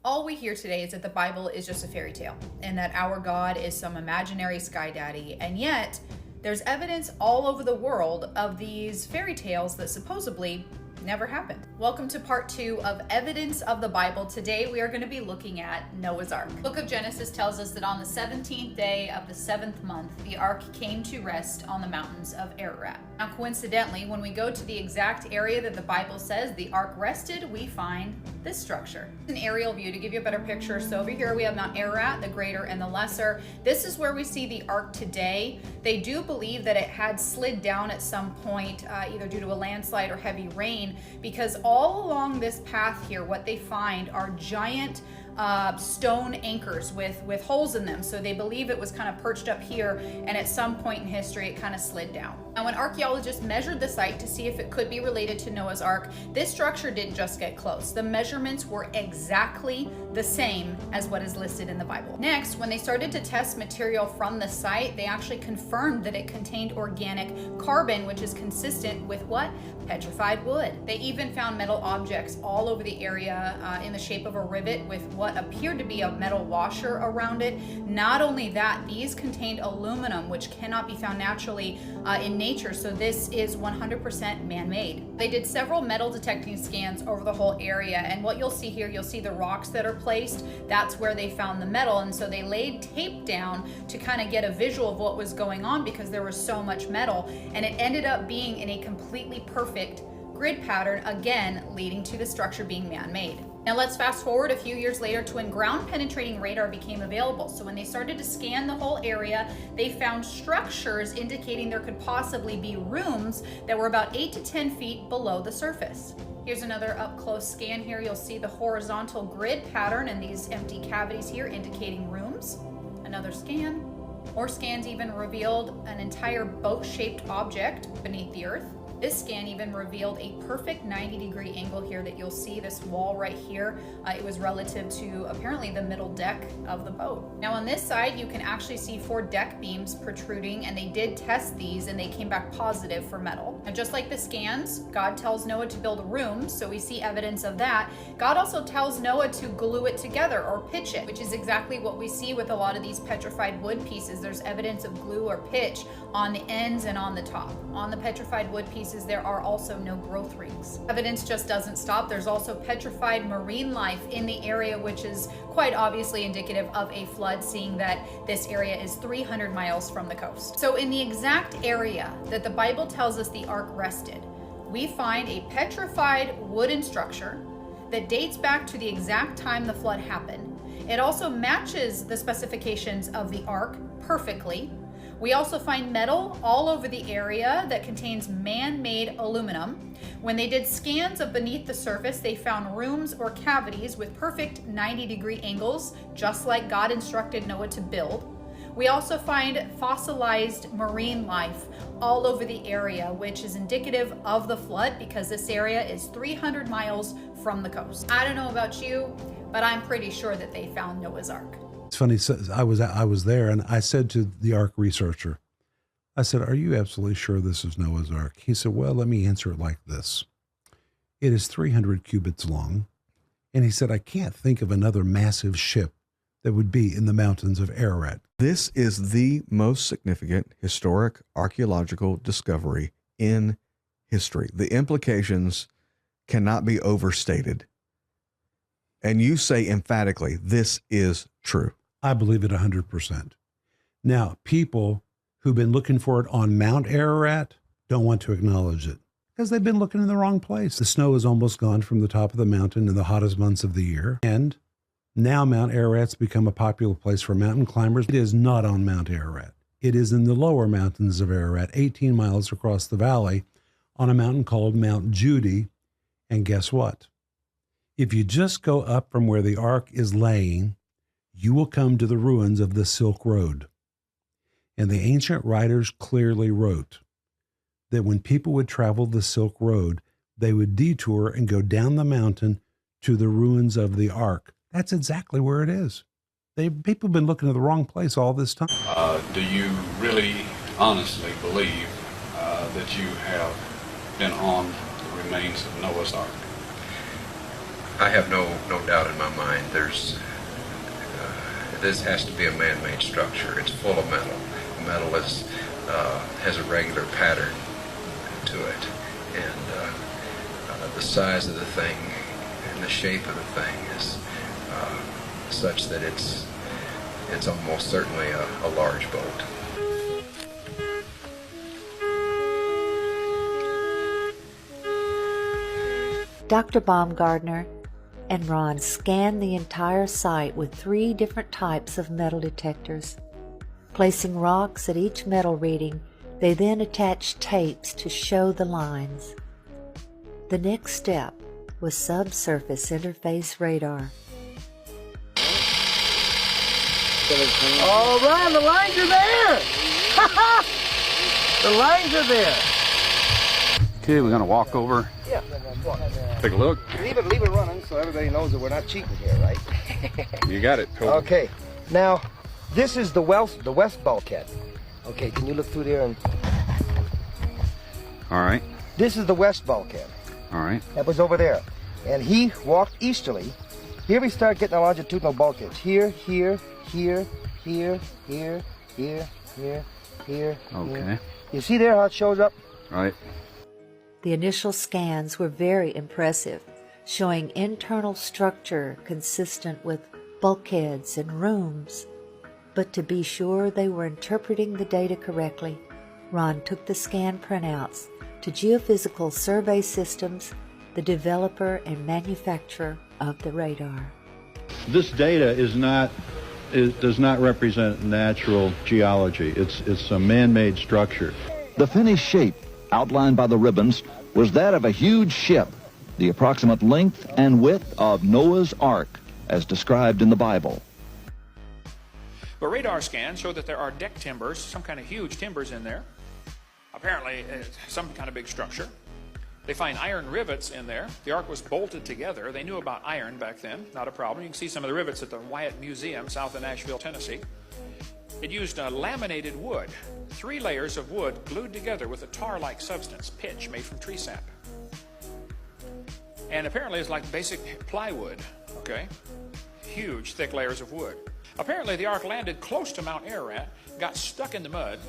All we hear today is that the Bible is just a fairy tale and that our God is some imaginary sky daddy. And yet, there's evidence all over the world of these fairy tales that supposedly never happened. Welcome to part 2 of Evidence of the Bible. Today we are going to be looking at Noah's Ark. The book of Genesis tells us that on the 17th day of the 7th month, the ark came to rest on the mountains of Ararat. Now coincidentally, when we go to the exact area that the Bible says the ark rested, we find this structure. An aerial view to give you a better picture. So over here we have Mount Ararat, the greater and the lesser. This is where we see the ark today. They do believe that it had slid down at some point, either due to a landslide or heavy rain, because all along this path here, what they find are giant stone anchors with holes in them. So they believe it was kind of perched up here, and at some point in history it kind of slid down. Now when archaeologists measured the site to see if it could be related to Noah's Ark, this structure didn't just get close. The measurements were exactly the same as what is listed in the Bible. Next, when they started to test material from the site, they actually confirmed that it contained organic carbon, which is consistent with what? Petrified wood. They even found metal objects all over the area in the shape of a rivet with what appeared to be a metal washer around it. Not only that, these contained aluminum, which cannot be found naturally in nature, so this is 100% man-made. They did several metal detecting scans over the whole area, and what you'll see here, you'll see the rocks that are placed. That's where they found the metal, and so they laid tape down to kind of get a visual of what was going on because there was so much metal, and it ended up being in a completely perfect grid pattern, again leading to the structure being man-made. Now let's fast forward a few years later to when ground penetrating radar became available. So when they started to scan the whole area, they found structures indicating there could possibly be rooms that were about 8 to 10 feet below the surface. Here's another up close scan here. You'll see the horizontal grid pattern and these empty cavities here indicating rooms. Another scan. More scans even revealed an entire boat-shaped object beneath the earth. This scan even revealed a perfect 90-degree angle here that you'll see this wall right here. It was relative to apparently the middle deck of the boat. Now on this side, you can actually see 4 deck beams protruding, and they did test these and they came back positive for metal. Now just like the scans, God tells Noah to build a room, so we see evidence of that. God also tells Noah to glue it together or pitch it, which is exactly what we see with a lot of these petrified wood pieces. There's evidence of glue or pitch on the ends and on the top. On the petrified wood pieces, there are also no growth rings. Evidence just doesn't stop. There's also petrified marine life in the area, which is quite obviously indicative of a flood, seeing that this area is 300 miles from the coast. So in the exact area that the Bible tells us the ark rested, we find a petrified wooden structure that dates back to the exact time the flood happened. It also matches the specifications of the ark perfectly. We also find metal all over the area that contains man-made aluminum. When they did scans of beneath the surface, they found rooms or cavities with perfect 90-degree angles, just like God instructed Noah to build. We also find fossilized marine life all over the area, which is indicative of the flood because this area is 300 miles from the coast. I don't know about you, but I'm pretty sure that they found Noah's Ark. It's funny, so I was there, and I said to the Ark researcher, I said, "Are you absolutely sure this is Noah's Ark?" He said, "Well, let me answer it like this. It is 300 cubits long." And he said, "I can't think of another massive ship that would be in the mountains of Ararat." This is the most significant historic archaeological discovery in history. The implications cannot be overstated. And you say emphatically, this is true. I believe it 100%. Now, people who've been looking for it on Mount Ararat don't want to acknowledge it because they've been looking in the wrong place. The snow is almost gone from the top of the mountain in the hottest months of the year. And now Mount Ararat's become a popular place for mountain climbers. It is not on Mount Ararat. It is in the lower mountains of Ararat, 18 miles across the valley on a mountain called Mount Judy. And guess what? If you just go up from where the ark is laying, you will come to the ruins of the Silk Road. And the ancient writers clearly wrote that when people would travel the Silk Road, they would detour and go down the mountain to the ruins of the ark. That's exactly where it is. People have been looking at the wrong place all this time. Do you really honestly believe that you have been on the remains of Noah's Ark? I have no doubt in my mind this has to be a man-made structure. It's full of metal. Metal has a regular pattern to it, and the size of the thing and the shape of the thing is such that it's almost certainly a large boat. Dr. Baumgardner and Ron scanned the entire site with 3 different types of metal detectors. Placing rocks at each metal reading, they then attached tapes to show the lines. The next step was subsurface interface radar. All right, the lines are there! The lines are there! Okay, we're gonna walk over, Yeah, walk. take a look. Leave it running so everybody knows that we're not cheating here, right? You got it. Toby. Okay, now this is the west bulkhead. Okay, can you look through there and... All right, This is the west bulkhead. all right. That was over there. And he walked easterly. Here we start getting our longitudinal bulkheads. Here, here, here, here, here, here, here, here. Okay. You see there how it shows up? All right. The initial scans were very impressive, showing internal structure consistent with bulkheads and rooms. But to be sure they were interpreting the data correctly, Ron took the scan printouts to Geophysical Survey Systems, the developer and manufacturer of the radar. This data does not represent natural geology. It's a man-made structure. The finished shape, outlined by the ribbons, was that of a huge ship, the approximate length and width of Noah's Ark, as described in the Bible. But radar scans show that there are deck timbers, some kind of huge timbers in there. Apparently, some kind of big structure. They find iron rivets in there. The Ark was bolted together. They knew about iron back then, not a problem. You can see some of the rivets at the Wyatt Museum south of Nashville, Tennessee. It used laminated wood, 3 layers of wood glued together with a tar-like substance, pitch, made from tree sap. And apparently it's like basic plywood, okay? Huge, thick layers of wood. Apparently the Ark landed close to Mount Ararat, got stuck in the mud.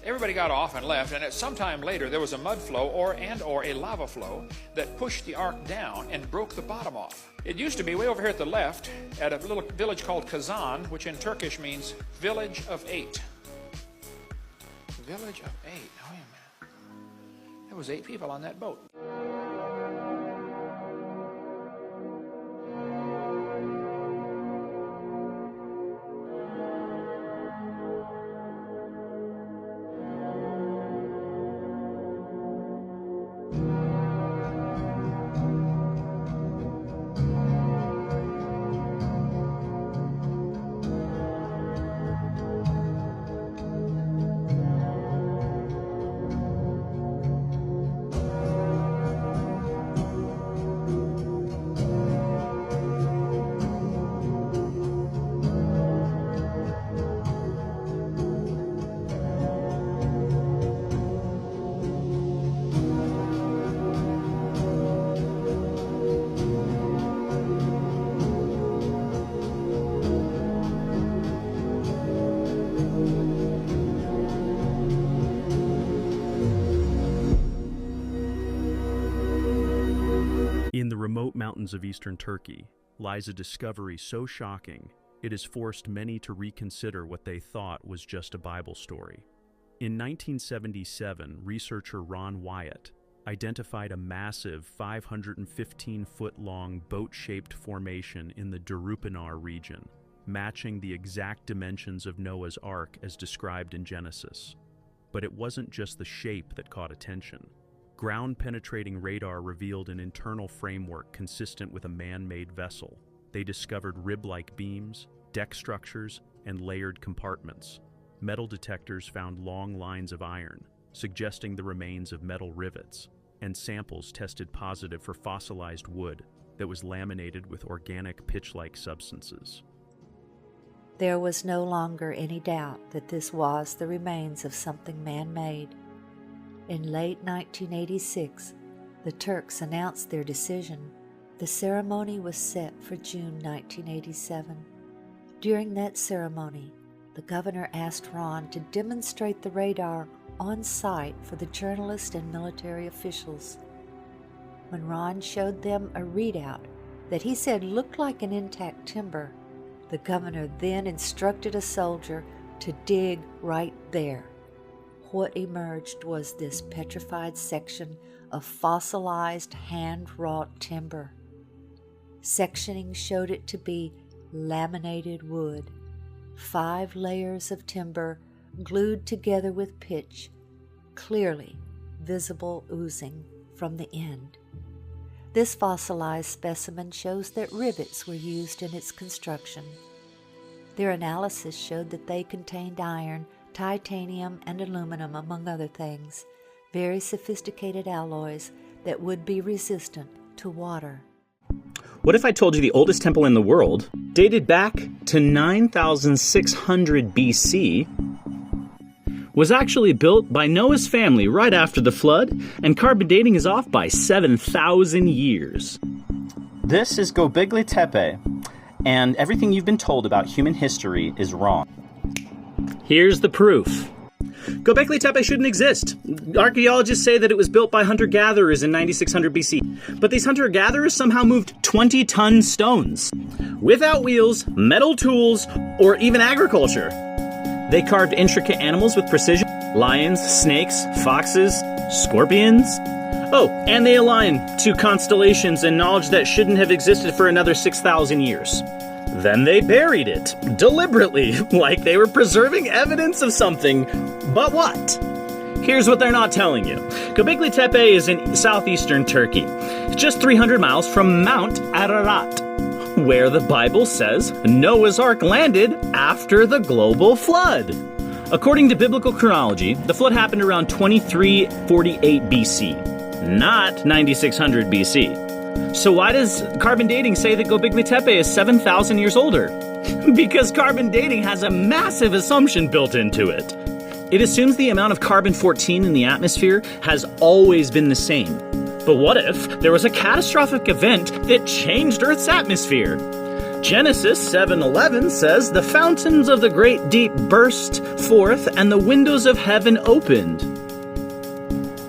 Everybody got off and left, and at some time later there was a mud flow or a lava flow that pushed the Ark down and broke the bottom off. It used to be way over here at the left at a little village called Kazan, which in Turkish means village of 8. Village of 8. Oh yeah, man. There was 8 people on that boat. In the remote mountains of eastern Turkey lies a discovery so shocking it has forced many to reconsider what they thought was just a Bible story. In 1977, researcher Ron Wyatt identified a massive 515-foot-long boat-shaped formation in the Darupanar region, matching the exact dimensions of Noah's Ark as described in Genesis. But it wasn't just the shape that caught attention. Ground-penetrating radar revealed an internal framework consistent with a man-made vessel. They discovered rib-like beams, deck structures, and layered compartments. Metal detectors found long lines of iron, suggesting the remains of metal rivets, and samples tested positive for fossilized wood that was laminated with organic pitch-like substances. There was no longer any doubt that this was the remains of something man-made. In late 1986, the Turks announced their decision The ceremony was set for June 1987. During that ceremony, the governor asked Ron to demonstrate the radar on site for the journalists and military officials. When Ron showed them a readout that he said looked like an intact timber, the governor then instructed a soldier to dig right there. What emerged was this petrified section of fossilized hand-wrought timber. Sectioning showed it to be laminated wood, 5 layers of timber glued together with pitch, clearly visible oozing from the end. This fossilized specimen shows that rivets were used in its construction. Their analysis showed that they contained iron, titanium, and aluminum, among other things, very sophisticated alloys that would be resistant to water. What if I told you the oldest temple in the world, dated back to 9,600 BC, was actually built by Noah's family right after the flood, and carbon dating is off by 7,000 years? This is Göbekli Tepe, and everything you've been told about human history is wrong. Here's the proof. Göbekli Tepe shouldn't exist. Archaeologists say that it was built by hunter-gatherers in 9600 BC. But these hunter-gatherers somehow moved 20-ton stones, without wheels, metal tools, or even agriculture. They carved intricate animals with precision: lions, snakes, foxes, scorpions. Oh, and they aligned to constellations and knowledge that shouldn't have existed for another 6,000 years. Then they buried it, deliberately, like they were preserving evidence of something. But what? Here's what they're not telling you. Göbekli Tepe is in southeastern Turkey, just 300 miles from Mount Ararat, where the Bible says Noah's Ark landed after the global flood. According to biblical chronology, the flood happened around 2348 BC, not 9600 BC. So why does carbon dating say that Göbekli Tepe is 7,000 years older? Because carbon dating has a massive assumption built into it. It assumes the amount of carbon-14 in the atmosphere has always been the same. But what if there was a catastrophic event that changed Earth's atmosphere? Genesis 7:11 says, "The fountains of the great deep burst forth, and the windows of heaven opened."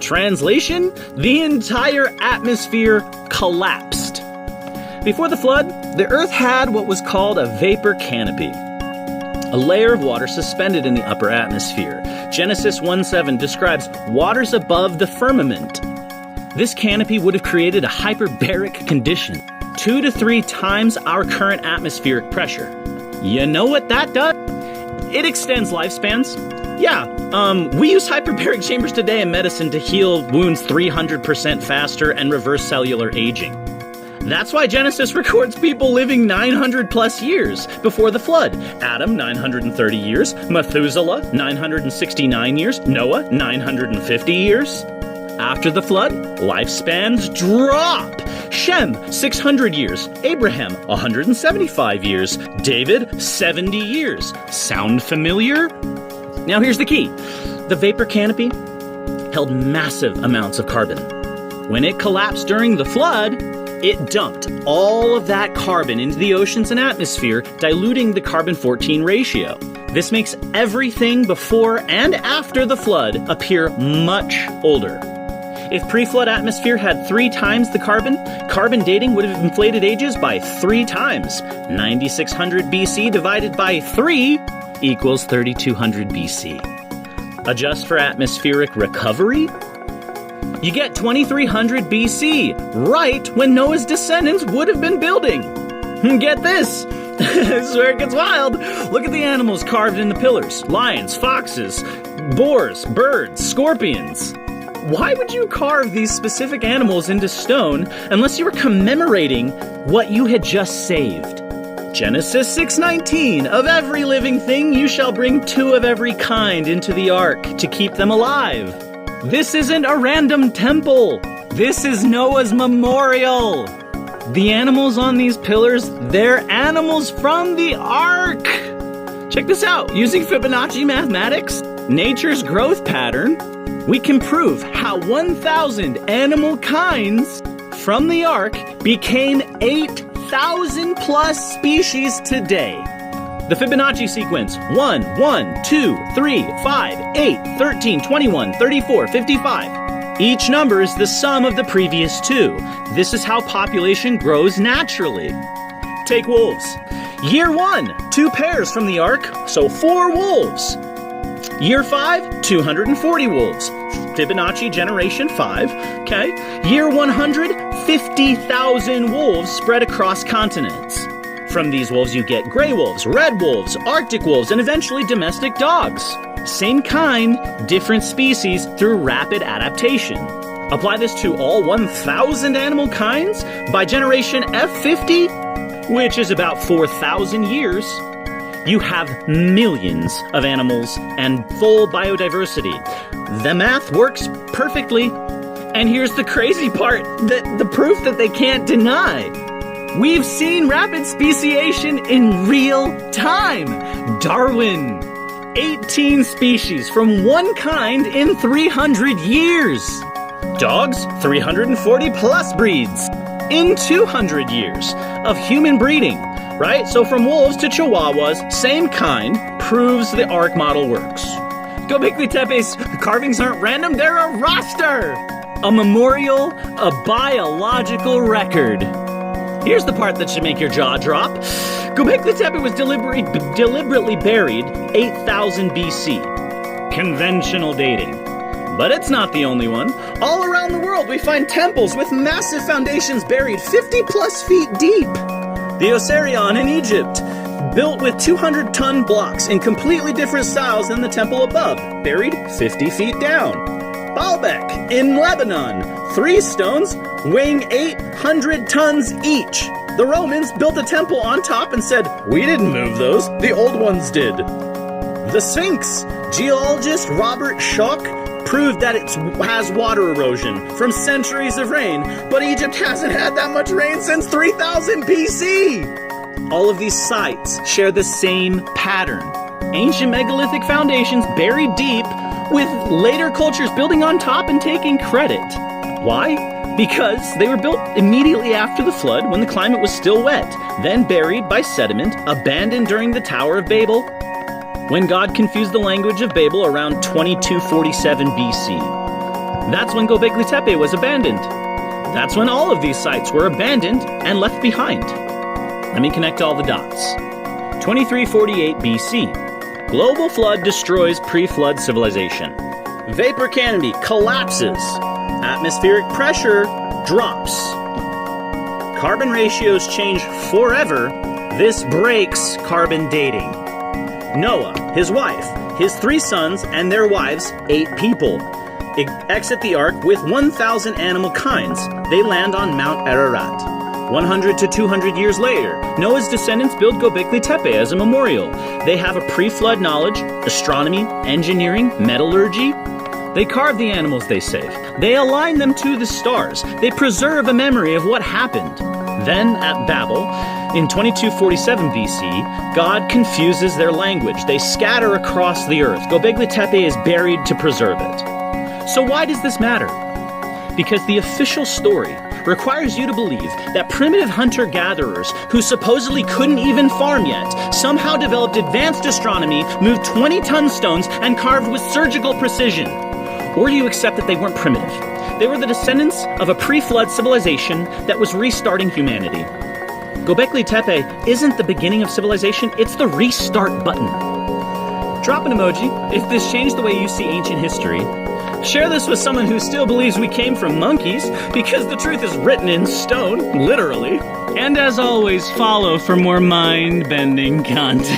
Translation: the entire atmosphere collapsed. Before the flood, the Earth had what was called a vapor canopy, a layer of water suspended in the upper atmosphere. Genesis 1:7 describes waters above the firmament. This canopy would have created a hyperbaric condition, 2 to 3 times our current atmospheric pressure. You know what that does? It extends lifespans. Yeah, we use hyperbaric chambers today in medicine to heal wounds 300% faster and reverse cellular aging. That's why Genesis records people living 900 plus years before the flood. Adam, 930 years. Methuselah, 969 years. Noah, 950 years. After the flood, lifespans drop. Shem, 600 years. Abraham, 175 years. David, 70 years. Sound familiar? Now here's the key. The vapor canopy held massive amounts of carbon. When it collapsed during the flood, it dumped all of that carbon into the oceans and atmosphere, diluting the carbon-14 ratio. This makes everything before and after the flood appear much older. If pre-flood atmosphere had 3 times the carbon, carbon dating would have inflated ages by 3 times. 9600 BC divided by 3 equals 3200 BC. Adjust for atmospheric recovery? You get 2300 BC, right when Noah's descendants would have been building. Get this. This is where it gets wild. Look at the animals carved in the pillars. Lions, foxes, boars, birds, scorpions. Why would you carve these specific animals into stone unless you were commemorating what you had just saved? Genesis 6:19, "Of every living thing you shall bring 2 of every kind into the ark to keep them alive." This isn't a random temple. This is Noah's memorial. The animals on these pillars, they're animals from the ark. Check this out. Using Fibonacci mathematics, nature's growth pattern, we can prove how 1,000 animal kinds from the Ark became 8,000 plus species today. The Fibonacci sequence: 1, 1, 2, 3, 5, 8, 13, 21, 34, 55. Each number is the sum of the previous two. This is how population grows naturally. Take wolves. Year 1, 2 pairs from the Ark, so 4 wolves. Year 5, 240 wolves. Fibonacci generation 5. Okay. Year 100, 50,000 wolves spread across continents. From these wolves you get gray wolves, red wolves, Arctic wolves, and eventually domestic dogs. Same kind, different species through rapid adaptation. Apply this to all 1,000 animal kinds by generation F50, which is about 4,000 years. You have millions of animals and full biodiversity. The math works perfectly. And here's the crazy part, the proof that they can't deny. We've seen rapid speciation in real time. Darwin, 18 species from one kind in 300 years. Dogs, 340 plus breeds in 200 years of human breeding. Right? So from wolves to chihuahuas, same kind, proves the Ark model works. Göbekli Tepe's carvings aren't random, they're a roster! A memorial, a biological record. Here's the part that should make your jaw drop. Göbekli Tepe was deliberately buried 8,000 BC. Conventional dating. But it's not the only one. All around the world we find temples with massive foundations buried 50 plus feet deep. The Osirion in Egypt, built with 200-ton blocks in completely different styles than the temple above, buried 50 feet down. Baalbek in Lebanon, 3 stones weighing 800 tons each. The Romans built a temple on top and said, "We didn't move those, the old ones did." The Sphinx, geologist Robert Schoch proved that it has water erosion from centuries of rain, but Egypt hasn't had that much rain since 3000 BC. All of these sites share the same pattern. Ancient megalithic foundations buried deep, with later cultures building on top and taking credit. Why? Because they were built immediately after the flood when the climate was still wet, then buried by sediment, abandoned during the Tower of Babel, when God confused the language of Babel around 2247 BC. That's when Göbekli Tepe was abandoned. That's when all of these sites were abandoned and left behind. Let me connect all the dots. 2348 BC. Global flood destroys pre-flood civilization. Vapor canopy collapses. Atmospheric pressure drops. Carbon ratios change forever. This breaks carbon dating. Noah, his wife, his 3 sons, and their wives, 8 people, exit the Ark with 1,000 animal kinds. They land on Mount Ararat. 100 to 200 years later, Noah's descendants build Göbekli Tepe as a memorial. They have a pre-flood knowledge, astronomy, engineering, metallurgy. They carve the animals they save. They align them to the stars. They preserve a memory of what happened. Then, at Babel, in 2247 BC, God confuses their language. They scatter across the earth. Göbekli Tepe is buried to preserve it. So why does this matter? Because the official story requires you to believe that primitive hunter-gatherers who supposedly couldn't even farm yet somehow developed advanced astronomy, moved 20-ton stones, and carved with surgical precision. Or do you accept that they weren't primitive? They were the descendants of a pre-flood civilization that was restarting humanity. Göbekli Tepe isn't the beginning of civilization, it's the restart button. Drop an emoji if this changed the way you see ancient history. Share this with someone who still believes we came from monkeys, because the truth is written in stone, literally. And as always, follow for more mind-bending content.